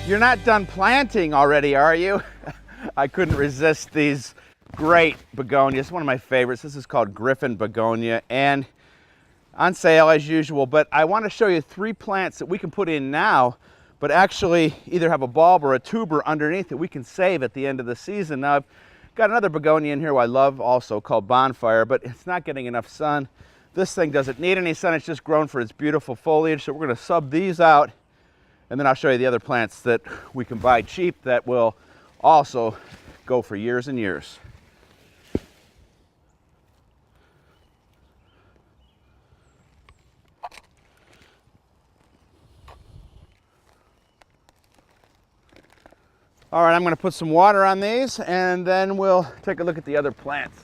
You're not done planting already, are you? I couldn't resist these great begonias. One of my favorites. This is called Griffin begonia and on sale as usual. But I want to show you 3 plants that we can put in now, but actually either have a bulb or a tuber underneath that we can save at the end of the season. Now I've got another begonia in here who I love also called Bonfire, but it's not getting enough sun. This thing doesn't need any sun. It's just grown for its beautiful foliage. So we're going to sub these out. And then I'll show you the other plants that we can buy cheap that will also go for years and years. All right, I'm going to put some water on these and then we'll take a look at the other plants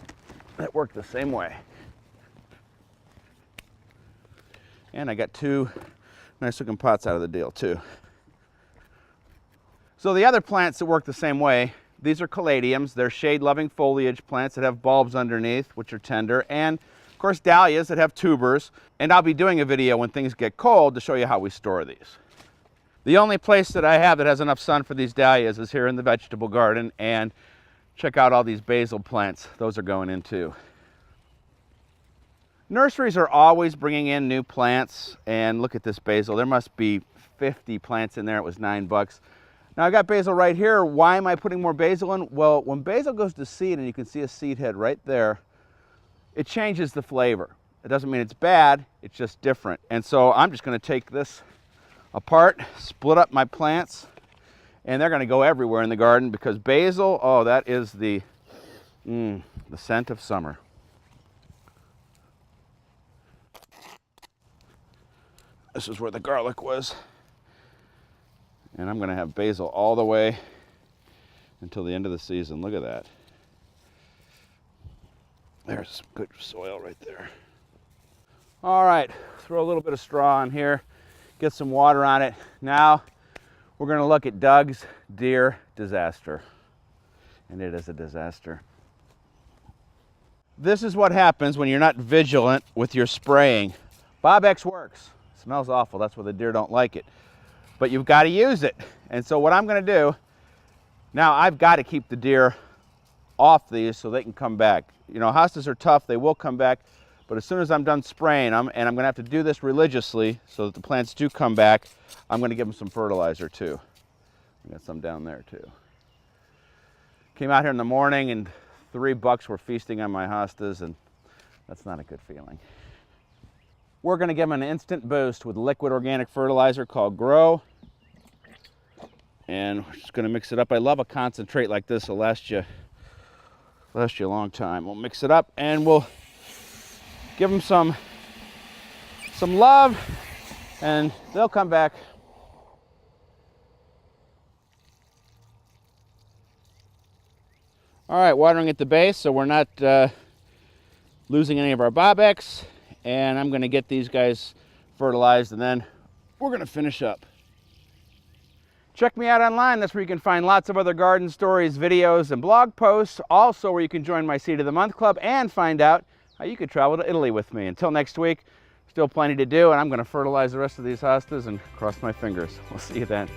that work the same way. And I got 2 nice looking pots out of the deal too. So the other plants that work the same way, these are caladiums. They're shade-loving foliage plants that have bulbs underneath, which are tender, and of course dahlias that have tubers. And I'll be doing a video when things get cold to show you how we store these. The only place that I have that has enough sun for these dahlias is here in the vegetable garden, and check out all these basil plants. Those are going in too. Nurseries are always bringing in new plants, and look at this basil. There must be 50 plants in there. It was $9. Now I got basil right here. Why am I putting more basil in? Well, when basil goes to seed, and you can see a seed head right there, it changes the flavor. It doesn't mean it's bad, it's just different. And so I'm just going to take this apart, split up my plants, and they're going to go everywhere in the garden because basil, oh, that is the scent of summer. This is where the garlic was. And I'm going to have basil all the way until the end of the season. Look at that. There's some good soil right there. All right, throw a little bit of straw on here, get some water on it. Now we're going to look at Doug's deer disaster. And it is a disaster. This is what happens when you're not vigilant with your spraying. Bob X works. Smells awful, that's why the deer don't like it. But you've got to use it. And so what I'm going to do, now I've got to keep the deer off these so they can come back. You know, hostas are tough, they will come back, but as soon as I'm done spraying them, and I'm going to have to do this religiously so that the plants do come back, I'm going to give them some fertilizer too. I got some down there too. Came out here in the morning and 3 bucks were feasting on my hostas, and that's not a good feeling. We're going to give them an instant boost with liquid organic fertilizer called Grow. And we're just going to mix it up. I love a concentrate like this. It'll last you a long time. We'll mix it up and we'll give them some love and they'll come back. All right, watering at the base so we're not losing any of our Bobex. And I'm going to get these guys fertilized and then we're going to finish up. Check me out online. That's where you can find lots of other garden stories, videos, and blog posts. Also where you can join my Seed of the Month Club and find out how you could travel to Italy with me. Until next week, still plenty to do, and I'm going to fertilize the rest of these hostas and cross my fingers. We'll see you then.